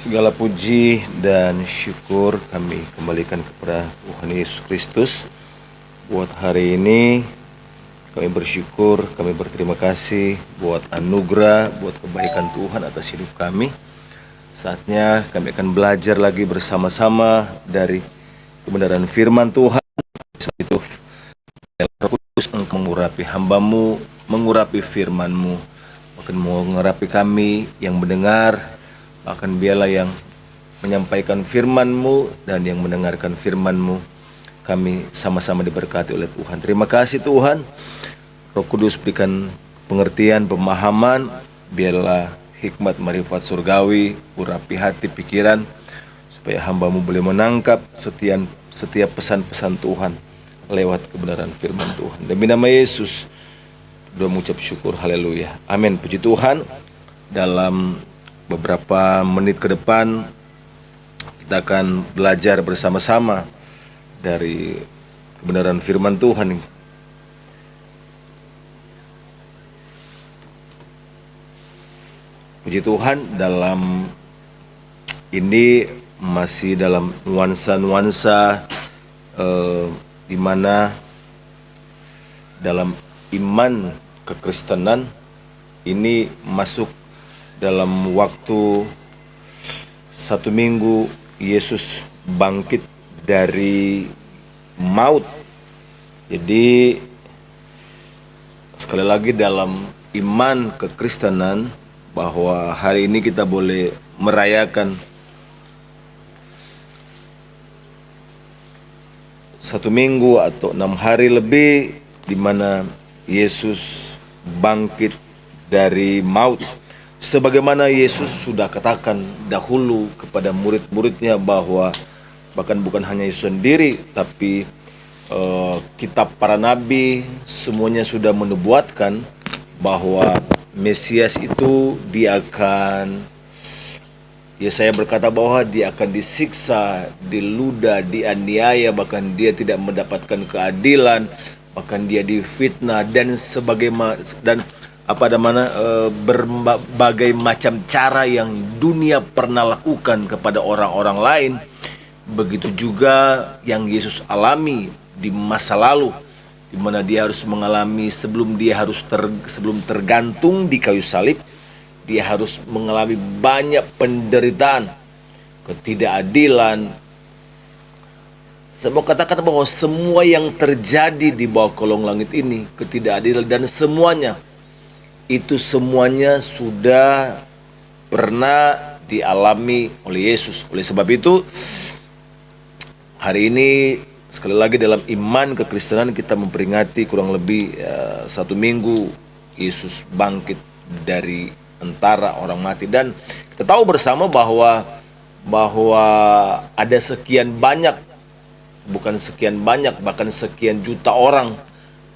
Segala puji dan syukur kami kembalikan kepada Tuhan Yesus Kristus. Buat hari ini kami bersyukur, kami berterima kasih buat anugerah, buat kebaikan Tuhan atas hidup kami. Saatnya kami akan belajar lagi bersama-sama dari kebenaran firman Tuhan. Itu Roh Kudus Engkau mengurapi hamba-Mu, mengurapi firman-Mu, bahkan mengurapi kami yang mendengar. Bahkan biarlah yang menyampaikan firman-Mu dan yang mendengarkan firman-Mu, kami sama-sama diberkati oleh Tuhan. Terima kasih Tuhan. Roh Kudus berikan pengertian, pemahaman. Biarlah hikmat marifat surgawi urapi hati pikiran, supaya hamba-Mu boleh menangkap setiap pesan-pesan Tuhan lewat kebenaran firman Tuhan. Demi nama Yesus doa mengucap syukur, haleluya, amin. Puji Tuhan. Dalam beberapa menit ke depan kita akan belajar bersama-sama dari kebenaran firman Tuhan. Puji Tuhan, dalam ini masih dalam nuansa-nuansa di mana dalam iman kekristenan ini masuk dalam waktu 1 minggu Yesus bangkit dari maut. Jadi sekali lagi dalam iman kekristenan bahwa hari ini kita boleh merayakan 1 minggu atau 6 hari lebih di mana Yesus bangkit dari maut. Sebagaimana Yesus sudah katakan dahulu kepada murid-muridnya bahwa bahkan bukan hanya Yesus sendiri, tapi kitab para nabi semuanya sudah menubuatkan bahwa Mesias itu dia akan, Yesaya berkata bahwa dia akan disiksa, diludah, dianiaya, bahkan dia tidak mendapatkan keadilan, bahkan dia difitnah dan sebagaimana, dan berbagai macam cara yang dunia pernah lakukan kepada orang-orang lain. Begitu juga yang Yesus alami di masa lalu, di mana dia harus mengalami sebelum tergantung di kayu salib, dia harus mengalami banyak penderitaan, ketidakadilan. Saya mau katakan bahwa semua yang terjadi di bawah kolong langit ini, ketidakadilan dan semuanya, itu semuanya sudah pernah dialami oleh Yesus. Oleh sebab itu, hari ini sekali lagi dalam iman kekristenan kita memperingati kurang lebih 1 minggu Yesus bangkit dari antara orang mati. Dan kita tahu bersama bahwa ada sekian banyak, bukan sekian banyak, bahkan sekian juta orang,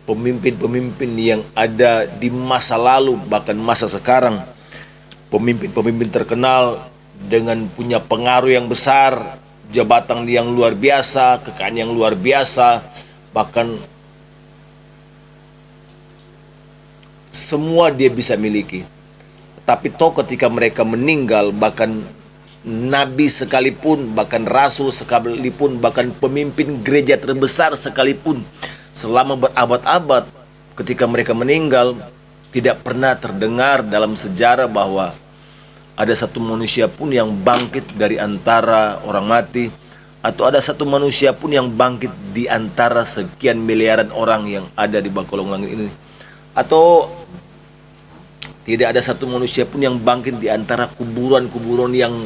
pemimpin-pemimpin yang ada di masa lalu, bahkan masa sekarang, pemimpin-pemimpin terkenal dengan punya pengaruh yang besar, jabatan yang luar biasa, kekayaan yang luar biasa, bahkan semua dia bisa miliki. Tapi toh ketika mereka meninggal, bahkan nabi sekalipun, bahkan rasul sekalipun, bahkan pemimpin gereja terbesar sekalipun, selama berabad-abad ketika mereka meninggal, tidak pernah terdengar dalam sejarah bahwa ada satu manusia pun yang bangkit dari antara orang mati, atau ada satu manusia pun yang bangkit di antara sekian miliaran orang yang ada di bawah kolong langit ini, atau tidak ada satu manusia pun yang bangkit di antara kuburan-kuburan yang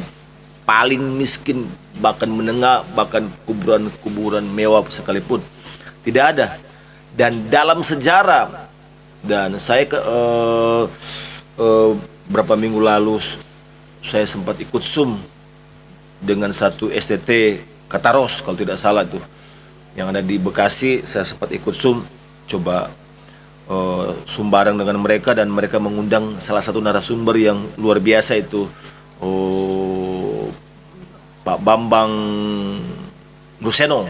paling miskin, bahkan menengah, bahkan kuburan-kuburan mewah sekalipun. Tidak ada. Dan dalam sejarah, dan saya berapa minggu lalu saya sempat ikut Zoom dengan satu STT Kataros kalau tidak salah tuh, yang ada di Bekasi. Saya sempat ikut Zoom, coba Zoom bareng dengan mereka, dan mereka mengundang salah satu narasumber yang luar biasa itu, Pak Bambang Ruseno.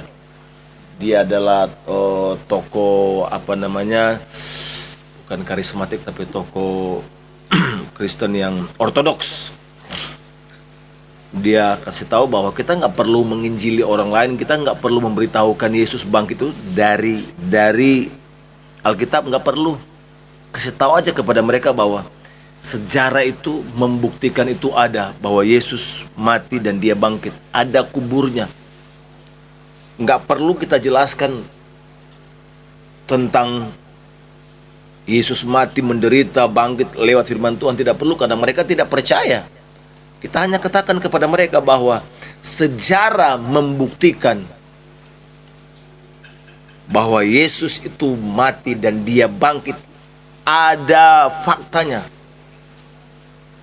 Dia adalah tokoh bukan karismatik, tapi tokoh Kristen yang ortodoks. Dia kasih tahu bahwa kita nggak perlu menginjili orang lain, kita nggak perlu memberitahukan Yesus bangkit itu dari Alkitab, nggak perlu. Kasih tahu aja kepada mereka bahwa sejarah itu membuktikan itu ada, bahwa Yesus mati dan dia bangkit, ada kuburnya. Nggak perlu kita jelaskan tentang Yesus mati, menderita, bangkit lewat firman Tuhan, tidak perlu, karena mereka tidak percaya. Kita hanya katakan kepada mereka bahwa sejarah membuktikan bahwa Yesus itu mati dan dia bangkit, ada faktanya,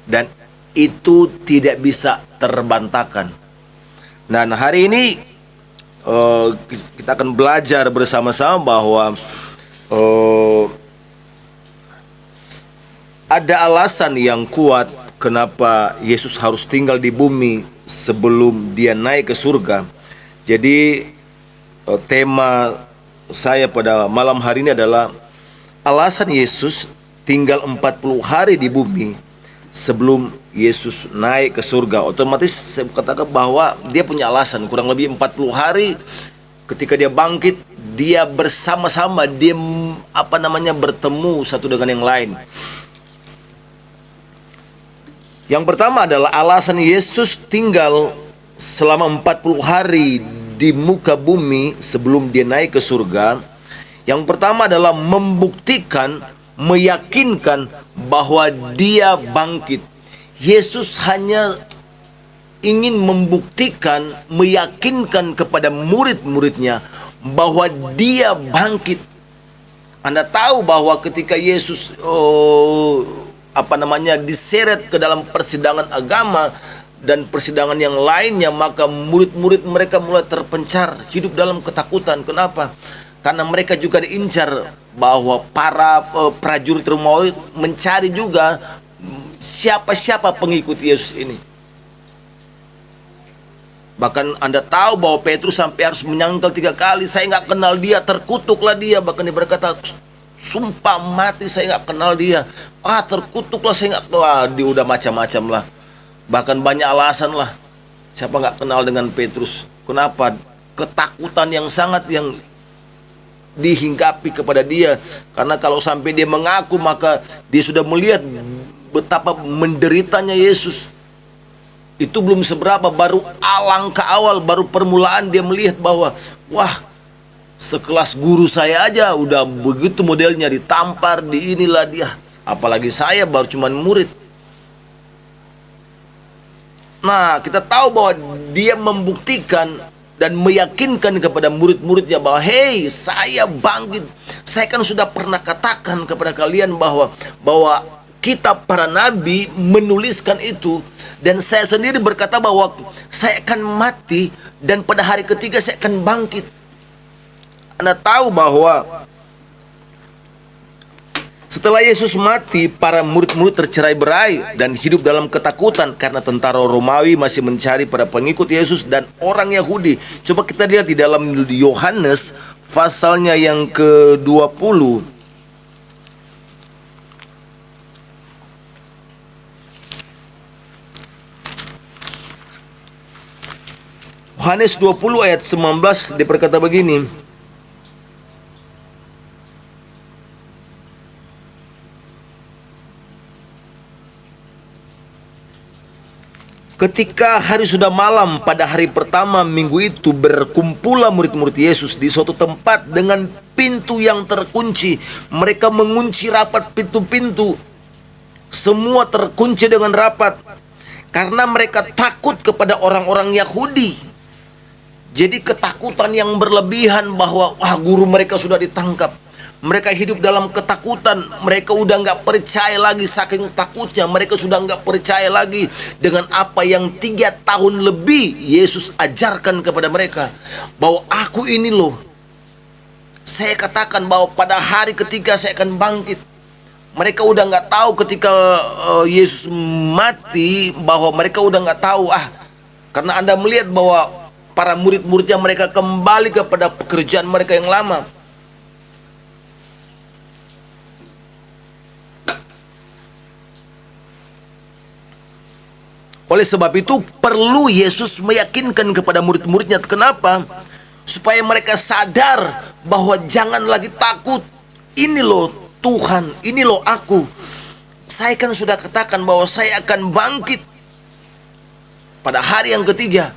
dan itu tidak bisa terbantahkan. Nah, hari ini kita akan belajar bersama-sama bahwa ada alasan yang kuat kenapa Yesus harus tinggal di bumi sebelum dia naik ke surga. Jadi tema saya pada malam hari ini adalah alasan Yesus tinggal 40 hari di bumi sebelum Yesus naik ke surga. Otomatis saya katakan bahwa dia punya alasan, kurang lebih 40 hari ketika dia bangkit, dia bersama-sama, dia bertemu satu dengan yang lain. Yang pertama adalah alasan Yesus tinggal selama 40 hari di muka bumi sebelum dia naik ke surga. Yang pertama adalah membuktikan, meyakinkan bahwa dia bangkit. Yesus hanya ingin membuktikan, meyakinkan kepada murid-muridnya bahwa dia bangkit. Anda tahu bahwa ketika Yesus diseret ke dalam persidangan agama dan persidangan yang lainnya, maka murid-murid mereka mulai terpencar, hidup dalam ketakutan. Kenapa? Karena mereka juga diincar, bahwa para prajurit Romawi mencari juga siapa-siapa pengikut Yesus ini. Bahkan Anda tahu bahwa Petrus sampai harus menyangkal 3 kali, saya nggak kenal dia, terkutuklah dia. Bahkan dia berkata, sumpah mati saya nggak kenal dia. Terkutuklah saya nggak tahu. Dia udah macam-macam lah. Bahkan banyak alasan lah. Siapa nggak kenal dengan Petrus? Kenapa? Ketakutan yang sangat yang dihinggapi kepada dia. Karena kalau sampai dia mengaku, maka dia sudah melihat betapa menderitanya Yesus. Itu belum seberapa, baru alangkah awal, baru permulaan dia melihat bahwa sekelas guru saya aja udah begitu modelnya, ditampar, di inilah dia. Apalagi saya baru cuman murid. Nah, kita tahu bahwa dia membuktikan dan meyakinkan kepada murid-muridnya bahwa, hei, saya bangkit. Saya kan sudah pernah katakan kepada kalian bahwa kitab para nabi menuliskan itu. Dan saya sendiri berkata bahwa saya akan mati dan pada hari ketiga saya akan bangkit. Anda tahu bahwa setelah Yesus mati, para murid-murid tercerai-berai dan hidup dalam ketakutan karena tentara Romawi masih mencari para pengikut Yesus dan orang Yahudi. Coba kita lihat di dalam Yohanes pasalnya yang ke-20. Yohanes 20 ayat 19 diperkata begini. Ketika hari sudah malam pada hari pertama minggu itu, berkumpullah murid-murid Yesus di suatu tempat dengan pintu yang terkunci. Mereka mengunci rapat pintu-pintu. Semua terkunci dengan rapat karena mereka takut kepada orang-orang Yahudi. Jadi ketakutan yang berlebihan bahwa guru mereka sudah ditangkap. Mereka hidup dalam ketakutan. Mereka udah nggak percaya lagi, saking takutnya mereka sudah nggak percaya lagi dengan apa yang 3 tahun lebih Yesus ajarkan kepada mereka. Bahwa aku ini loh, saya katakan bahwa pada hari ketiga saya akan bangkit. Mereka udah nggak tahu ketika Yesus mati, bahwa mereka udah nggak tahu. Karena Anda melihat bahwa para murid-muridnya mereka kembali kepada pekerjaan mereka yang lama. Oleh sebab itu perlu Yesus meyakinkan kepada murid-muridnya. Kenapa? Supaya mereka sadar bahwa jangan lagi takut. Ini loh Tuhan, ini loh aku. Saya kan sudah katakan bahwa saya akan bangkit pada hari yang ketiga.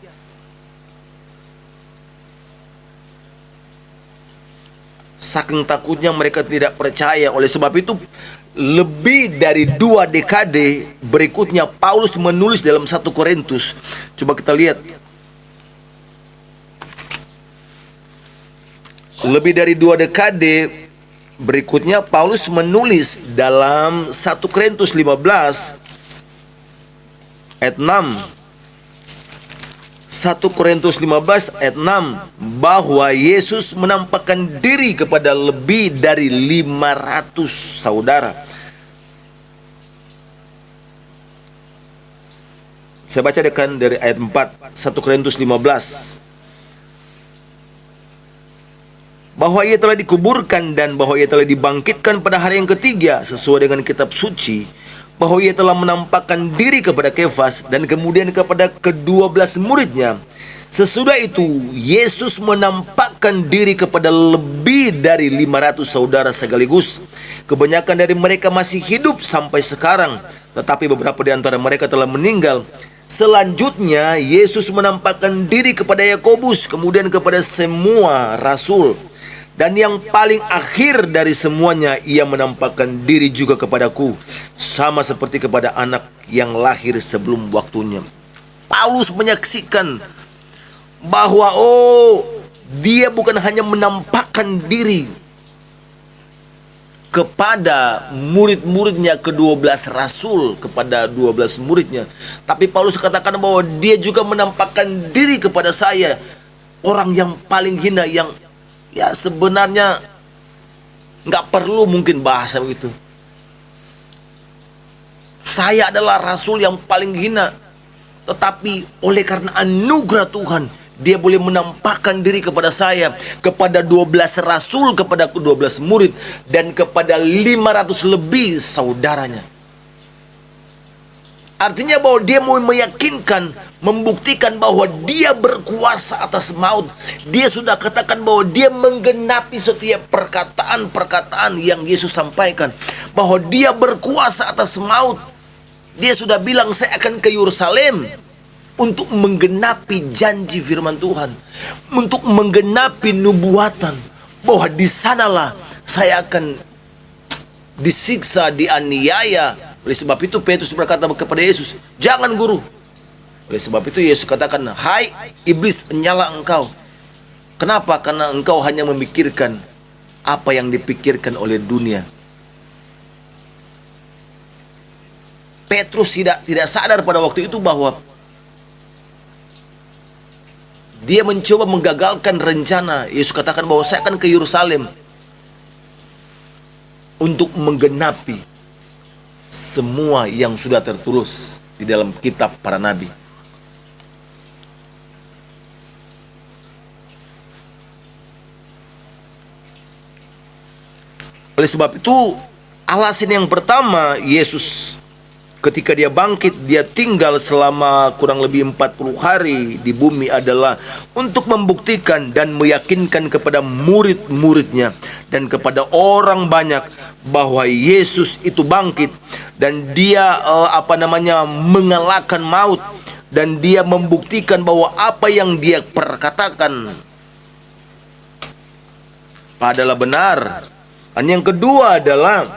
Saking takutnya mereka tidak percaya. Oleh sebab itu lebih dari 2 dekade berikutnya Paulus menulis dalam 1 Korintus. Coba kita lihat. Lebih dari 2 dekade berikutnya Paulus menulis dalam 1 Korintus 15 ayat 6. 1 Korintus 15 ayat 6, bahwa Yesus menampakkan diri kepada lebih dari 500 saudara. Saya bacakan dari ayat 4, 1 Korintus 15. Bahwa ia telah dikuburkan dan bahwa ia telah dibangkitkan pada hari yang ketiga sesuai dengan kitab suci, bahwa ia telah menampakkan diri kepada Kefas dan kemudian kepada ke-12 muridnya. Sesudah itu Yesus menampakkan diri kepada lebih dari 500 saudara sekaligus. Kebanyakan dari mereka masih hidup sampai sekarang, tetapi beberapa di antara mereka telah meninggal. Selanjutnya Yesus menampakkan diri kepada Yakobus, kemudian kepada semua rasul. Dan yang paling akhir dari semuanya, ia menampakkan diri juga kepadaku, sama seperti kepada anak yang lahir sebelum waktunya. Paulus menyaksikan bahwa dia bukan hanya menampakkan diri kepada murid-muridnya, ke-12 rasul, kepada 12 muridnya, tapi Paulus katakan bahwa dia juga menampakkan diri kepada saya, orang yang paling hina, yang ya sebenarnya nggak perlu mungkin bahasa begitu. Saya adalah rasul yang paling hina, tetapi oleh karena anugerah Tuhan, dia boleh menampakkan diri kepada saya, kepada 12 rasul, kepada 12 murid, dan kepada 500 lebih saudaranya. Artinya bahwa dia mau meyakinkan, membuktikan bahwa dia berkuasa atas maut. Dia sudah katakan bahwa dia menggenapi setiap perkataan-perkataan yang Yesus sampaikan, bahwa dia berkuasa atas maut. Dia sudah bilang, saya akan ke Yerusalem untuk menggenapi janji firman Tuhan, untuk menggenapi nubuatan, bahwa di sanalah saya akan disiksa, dianiaya. Oleh sebab itu Petrus berkata kepada Yesus, jangan guru. Oleh sebab itu Yesus katakan, hai iblis, nyala engkau. Kenapa? Karena engkau hanya memikirkan apa yang dipikirkan oleh dunia. Petrus tidak sadar pada waktu itu bahwa dia mencoba menggagalkan rencana. Yesus katakan bahwa saya akan ke Yerusalem untuk menggenapi semua yang sudah tertulis di dalam kitab para nabi. Oleh sebab itu, alasan yang pertama Yesus ketika dia bangkit, dia tinggal selama kurang lebih 40 hari di bumi adalah untuk membuktikan dan meyakinkan kepada murid-muridnya dan kepada orang banyak bahwa Yesus itu bangkit dan dia mengalahkan maut, dan dia membuktikan bahwa apa yang dia perkatakan adalah benar. Dan yang kedua adalah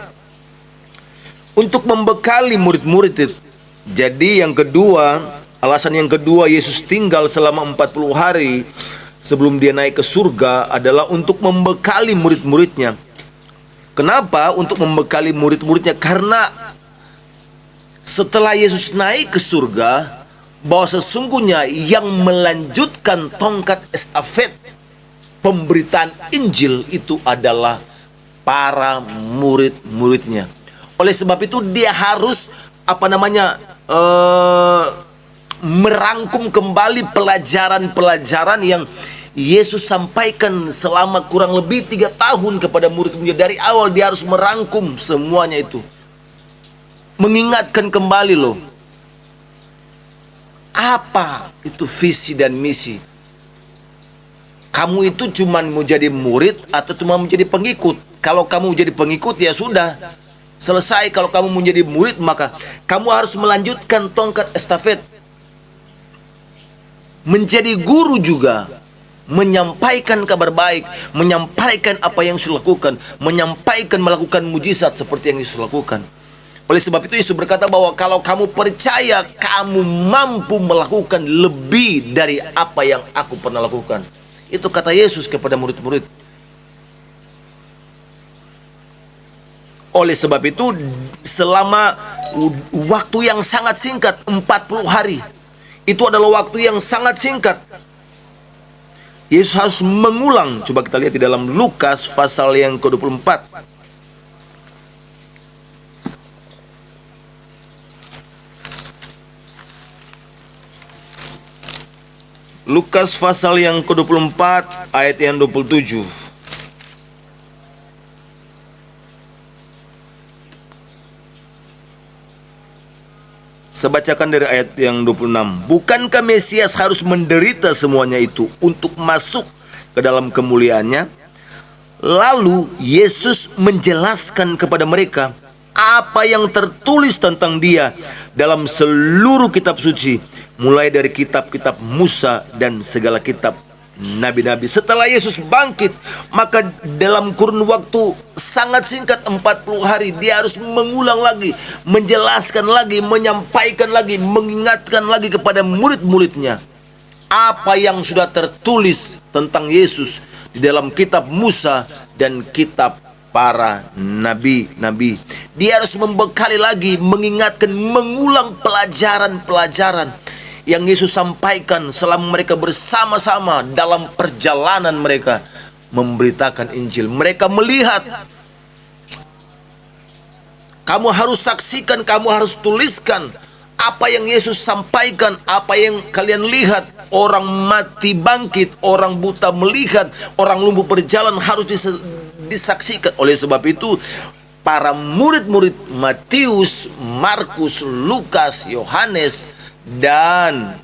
untuk membekali murid-murid itu. Jadi yang kedua, alasan yang kedua Yesus tinggal selama 40 hari sebelum dia naik ke surga adalah untuk membekali murid-muridnya. Kenapa untuk membekali murid-muridnya? Karena setelah Yesus naik ke surga, bahwa sesungguhnya yang melanjutkan tongkat estafet pemberitaan Injil itu adalah para murid-muridnya. Oleh sebab itu dia harus merangkum kembali pelajaran-pelajaran yang Yesus sampaikan selama kurang lebih 3 tahun kepada murid-muridnya. Dari awal dia harus merangkum semuanya itu, mengingatkan kembali loh. Apa itu visi dan misi? Kamu itu cuma mau jadi murid atau cuma mau jadi pengikut? Kalau kamu jadi pengikut ya sudah selesai. Kalau kamu mau jadi murid maka kamu harus melanjutkan tongkat estafet. Menjadi guru juga, menyampaikan kabar baik, menyampaikan apa yang Yesus lakukan, menyampaikan melakukan mujizat seperti yang Yesus lakukan. Oleh sebab itu Yesus berkata bahwa kalau kamu percaya, kamu mampu melakukan lebih dari apa yang aku pernah lakukan. Itu kata Yesus kepada murid-murid. Oleh sebab itu selama waktu yang sangat singkat, 40 hari, itu adalah waktu yang sangat singkat. Yesus harus mengulang. Coba kita lihat di dalam Lukas pasal yang ke-24. Lukas pasal yang ke-24 ayat yang 27. Saya bacakan dari ayat yang 26. Bukankah Mesias harus menderita semuanya itu untuk masuk ke dalam kemuliaannya? Lalu Yesus menjelaskan kepada mereka apa yang tertulis tentang dia dalam seluruh kitab suci, mulai dari kitab-kitab Musa dan segala kitab nabi-nabi. Setelah Yesus bangkit, maka dalam kurun waktu sangat singkat 40 hari, dia harus mengulang lagi, menjelaskan lagi, menyampaikan lagi, mengingatkan lagi kepada murid-muridnya apa yang sudah tertulis tentang Yesus di dalam kitab Musa dan kitab para nabi-nabi. Dia harus membekali lagi, mengingatkan, mengulang pelajaran-pelajaran yang Yesus sampaikan selama mereka bersama-sama dalam perjalanan mereka memberitakan Injil. Mereka melihat, kamu harus saksikan, kamu harus tuliskan apa yang Yesus sampaikan, apa yang kalian lihat. Orang mati bangkit, orang buta melihat, orang lumpuh berjalan, harus disaksikan. Oleh sebab itu para murid-murid Matius, Markus, Lukas, Yohanes, dan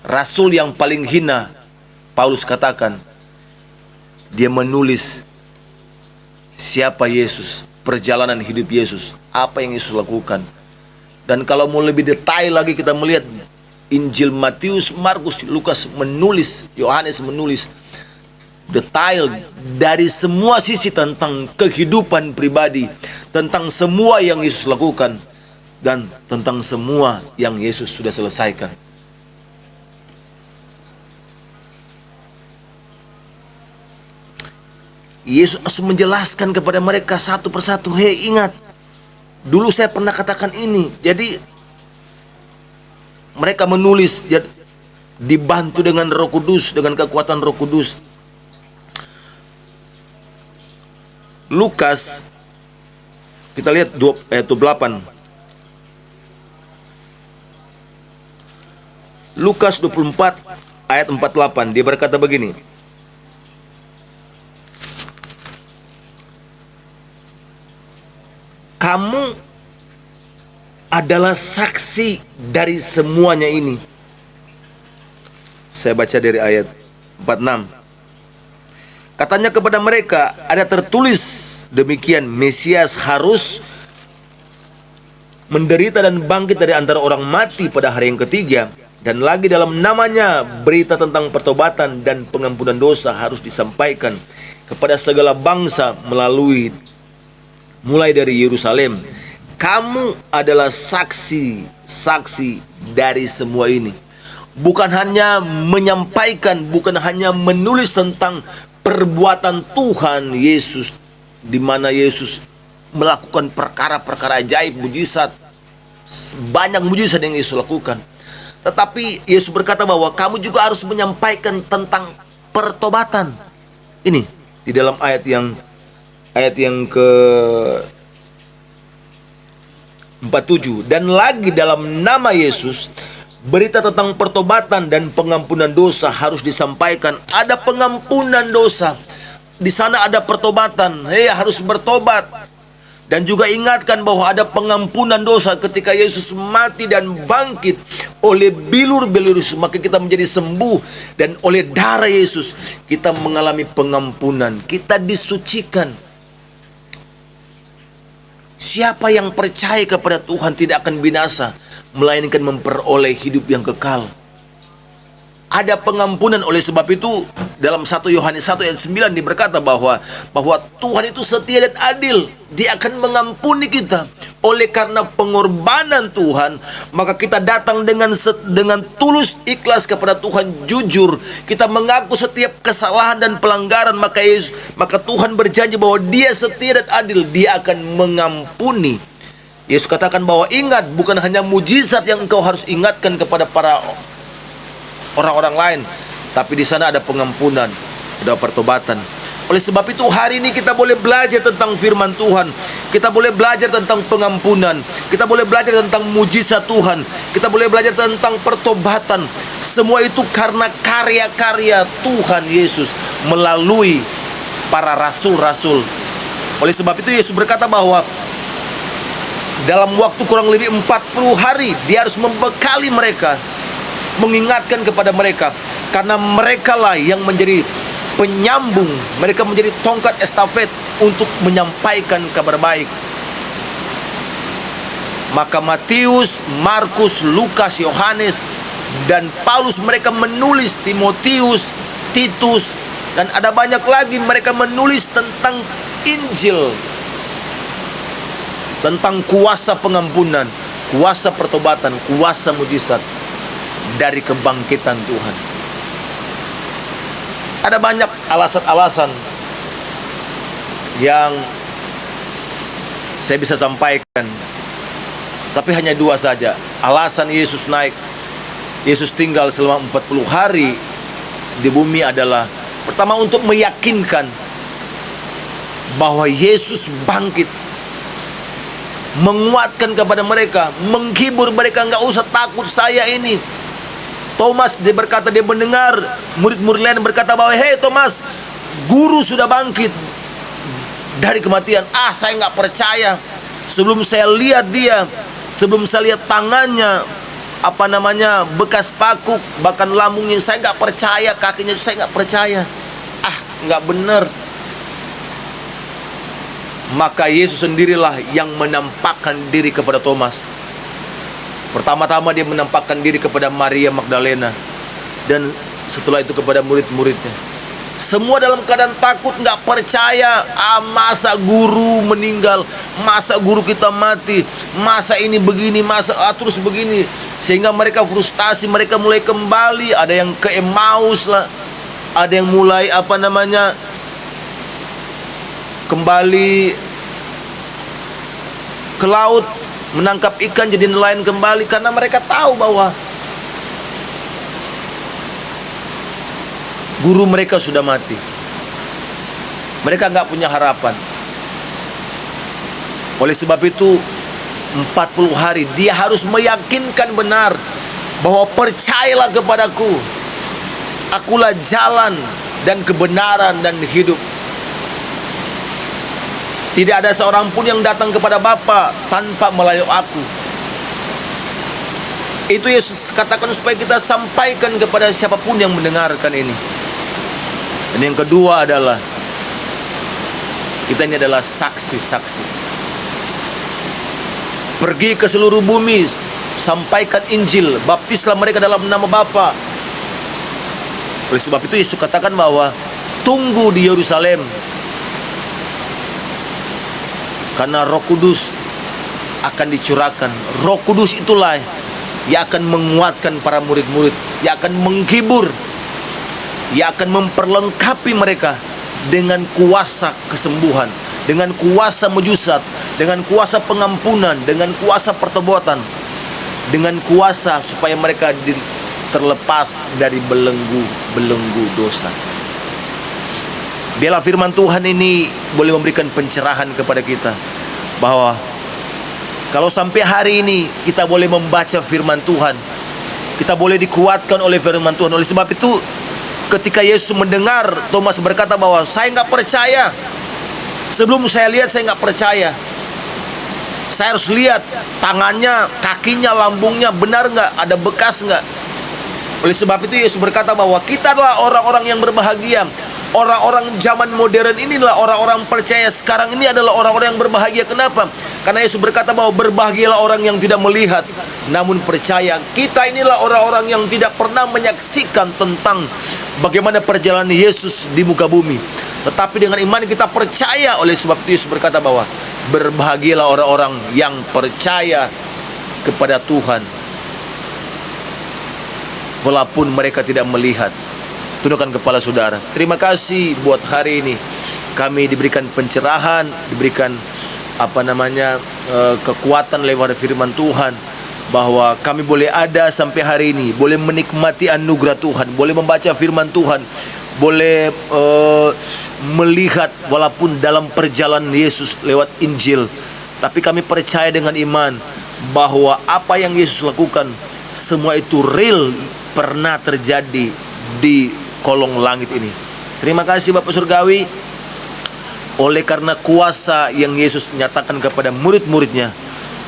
rasul yang paling hina, Paulus katakan, dia menulis siapa Yesus, perjalanan hidup Yesus, apa yang Yesus lakukan. Dan kalau mau lebih detail lagi kita melihat Injil Matius, Markus, Lukas menulis, Yohanes menulis detail dari semua sisi tentang kehidupan pribadi, tentang semua yang Yesus lakukan, dan tentang semua yang Yesus sudah selesaikan. Yesus menjelaskan kepada mereka satu persatu. Hei, ingat, dulu saya pernah katakan ini. Jadi mereka menulis, dibantu dengan Roh Kudus, dengan kekuatan Roh Kudus. Lukas, kita lihat ayat 28. Lukas 24 ayat 48, dia berkata begini. Kamu adalah saksi dari semuanya ini. Saya baca dari ayat 46. Katanya kepada mereka, ada tertulis demikian, Mesias harus menderita dan bangkit dari antara orang mati pada hari yang ketiga, dan lagi dalam namanya berita tentang pertobatan dan pengampunan dosa harus disampaikan kepada segala bangsa mulai dari Yerusalem. Kamu adalah saksi dari semua ini. Bukan hanya menyampaikan, bukan hanya menulis tentang perbuatan Tuhan Yesus, di mana Yesus melakukan perkara-perkara ajaib, mujizat, banyak mujizat yang Yesus lakukan. Tetapi Yesus berkata bahwa kamu juga harus menyampaikan tentang pertobatan. Ini di dalam ayat yang ke 47. Dan lagi dalam nama Yesus berita tentang pertobatan dan pengampunan dosa harus disampaikan. Ada pengampunan dosa, di sana ada pertobatan. Hei, harus bertobat. Dan juga ingatkan bahwa ada pengampunan dosa ketika Yesus mati dan bangkit oleh bilur-bilur Yesus, maka kita menjadi sembuh. Dan oleh darah Yesus kita mengalami pengampunan, kita disucikan. Siapa yang percaya kepada Tuhan tidak akan binasa, melainkan memperoleh hidup yang kekal. Ada pengampunan. Oleh sebab itu dalam 1 Yohanes 1 ayat 9 berkata bahwa Tuhan itu setia dan adil. Dia akan mengampuni kita. Oleh karena pengorbanan Tuhan, maka kita datang dengan tulus ikhlas kepada Tuhan, jujur. Kita mengaku setiap kesalahan dan pelanggaran, maka Tuhan berjanji bahwa Dia setia dan adil. Dia akan mengampuni. Yesus katakan bahwa ingat, bukan hanya mujizat yang engkau harus ingatkan kepada para orang-orang lain, tapi di sana ada pengampunan, ada pertobatan. Oleh sebab itu hari ini kita boleh belajar tentang firman Tuhan. Kita boleh belajar tentang pengampunan. Kita boleh belajar tentang mujizat Tuhan. Kita boleh belajar tentang pertobatan. Semua itu karena karya-karya Tuhan Yesus melalui para rasul-rasul. Oleh sebab itu Yesus berkata bahwa dalam waktu kurang lebih 40 hari Dia harus membekali mereka, mengingatkan kepada mereka, karena merekalah yang menjadi penyambung, mereka menjadi tongkat estafet untuk menyampaikan kabar baik. Maka Matius, Markus, Lukas, Yohanes, dan Paulus mereka menulis, Timotius, Titus, dan ada banyak lagi mereka menulis tentang Injil, tentang kuasa pengampunan, kuasa pertobatan, kuasa mujizat dari kebangkitan Tuhan. Ada banyak alasan-alasan yang saya bisa sampaikan, tapi hanya dua saja. Alasan Yesus naik, Yesus tinggal selama 40 hari di bumi adalah, pertama, untuk meyakinkan bahwa Yesus bangkit, menguatkan kepada mereka, menghibur mereka, nggak usah takut, saya ini. Thomas, dia berkata, dia mendengar murid-murid lain berkata bahwa, hei Thomas, guru sudah bangkit dari kematian. Saya nggak percaya. Sebelum saya lihat dia, sebelum saya lihat tangannya, bekas pakuk, bahkan lambungnya, saya nggak percaya. Kakinya saya nggak percaya. Nggak benar. Maka Yesus sendirilah yang menampakkan diri kepada Thomas. Pertama-tama Dia menampakkan diri kepada Maria Magdalena, dan setelah itu kepada murid-muridnya. Semua dalam keadaan takut, nggak percaya. Masa guru meninggal, masa guru kita mati, masa ini begini, masa terus begini. Sehingga mereka frustasi, mereka mulai kembali. Ada yang ke Emmaus lah, ada yang mulai kembali ke laut, menangkap ikan jadi nelayan kembali, karena mereka tahu bahwa guru mereka sudah mati. Mereka nggak punya harapan. Oleh sebab itu 40 hari Dia harus meyakinkan benar bahwa percayalah kepadaku, akulah jalan dan kebenaran dan hidup. Tidak ada seorang pun yang datang kepada Bapa tanpa melalui aku. Itu Yesus katakan supaya kita sampaikan kepada siapapun yang mendengarkan ini. Dan yang kedua adalah, kita ini adalah saksi-saksi. Pergi ke seluruh bumi, sampaikan Injil, baptislah mereka dalam nama Bapa. Oleh sebab itu Yesus katakan bahwa tunggu di Yerusalem, karena Roh Kudus akan dicurahkan. Roh Kudus itulah yang akan menguatkan para murid-murid, yang akan menghibur, yang akan memperlengkapi mereka dengan kuasa kesembuhan, dengan kuasa mujizat, dengan kuasa pengampunan, dengan kuasa pertobatan, dengan kuasa supaya mereka terlepas dari belenggu dosa. Biarlah firman Tuhan ini boleh memberikan pencerahan kepada kita, bahwa kalau sampai hari ini kita boleh membaca firman Tuhan, kita boleh dikuatkan oleh firman Tuhan. Oleh sebab itu ketika Yesus mendengar Thomas berkata bahwa saya nggak percaya, sebelum saya lihat saya nggak percaya, Saya harus lihat tangannya, kakinya, lambungnya benar nggak, ada bekas nggak. Oleh sebab itu Yesus berkata bahwa kita adalah orang-orang yang berbahagia. Orang-orang zaman modern inilah orang-orang percaya sekarang ini adalah orang-orang yang berbahagia. Kenapa? Karena Yesus berkata bahwa berbahagialah orang yang tidak melihat namun percaya. Kita inilah orang-orang yang tidak pernah menyaksikan tentang bagaimana perjalanan Yesus di muka bumi, tetapi dengan iman kita percaya. Oleh sebab itu Yesus berkata bahwa berbahagialah orang-orang yang percaya kepada Tuhan walaupun mereka tidak melihat. Tundukkan kepala saudara. Terima kasih buat hari ini. Kami diberikan pencerahan, diberikan kekuatan lewat firman Tuhan, bahwa kami boleh ada sampai hari ini, boleh menikmati anugerah Tuhan, boleh membaca firman Tuhan, boleh melihat walaupun dalam perjalanan Yesus lewat Injil. Tapi kami percaya dengan iman bahwa apa yang Yesus lakukan semua itu real, pernah terjadi di kolong langit ini. Terima kasih Bapak Surgawi. Oleh karena kuasa yang Yesus nyatakan kepada murid-muridnya,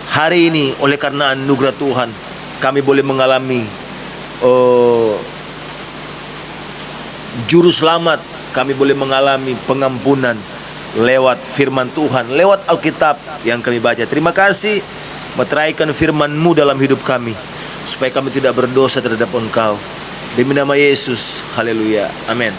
hari ini oleh karena anugerah Tuhan kami boleh mengalami juru selamat. Kami boleh mengalami pengampunan lewat firman Tuhan, lewat Alkitab yang kami baca. Terima kasih, meteraikan firman-Mu dalam hidup kami, supaya kami tidak berdosa terhadap Engkau. Demi nama Yesus, haleluya, amin.